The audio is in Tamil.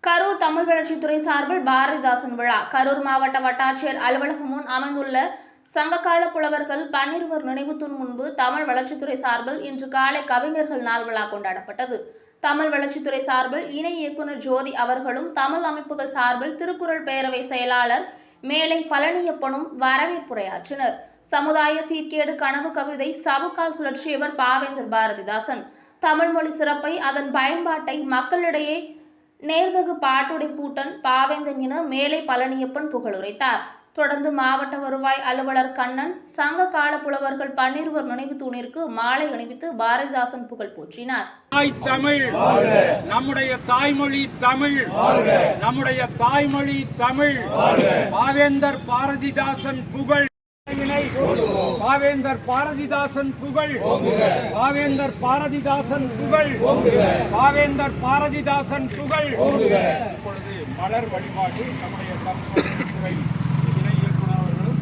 கரூர் தமிழ் வளர்ச்சித்துறை சார்பில் பாரதிதாசன் விழா. கரூர் மாவட்ட வட்டாட்சியர் அலுவலகம் முன் அமைந்துள்ள சங்ககால புலவர்கள் 12 நினைவு தூண் முன்பு தமிழ் வளர்ச்சித்துறை சார்பில் இன்று காலை கவிஞர்கள் நாள் விழா கொண்டாடப்பட்டது. தமிழ் வளர்ச்சித்துறை சார்பில் இணை இயக்குநர் ஜோதி அவர்களும், தமிழ் அமைப்புகள் சார்பில் திருக்குறள் பேரவை செயலாளர் மேலை பழனியப்பனும் வரவேற்புரையாற்றினர். சமுதாய சீர்கேடு கனவு கவிதை சவுக்கால் சுழற்றியவர் பாவேந்தர் பாரதிதாசன். தமிழ் மொழி சிறப்பை, அதன் பயன்பாட்டை மக்களிடையே நேர்தகு பாட்டுடை பூட்டன் பாவேந்தன் என மேலை பழனியப்பன் புகழுரைத்தார். தொடர்ந்து மாவட்ட வருவாய் அலுவலர் கண்ணன் சங்க கால புலவர்கள் 12 நினைவு தூணிற்கு மாலை அணிவித்து பாரதிதாசன் புகழ் போற்றினார். தமிழ் நம்முடைய தாய்மொழி தமிழ், நம்முடைய தாய்மொழி தமிழ். பாவேந்தர் பாரதிதாசன் புகழ், பாவேந்தர் பாரதிதாசன் புகழ், பாவேந்தர் பாரதிதாசன் புகழ், பாவேந்தர் பாரதிதாசன் புகழ். இப்பொழுது மலர் வழிபாடு நம்முடைய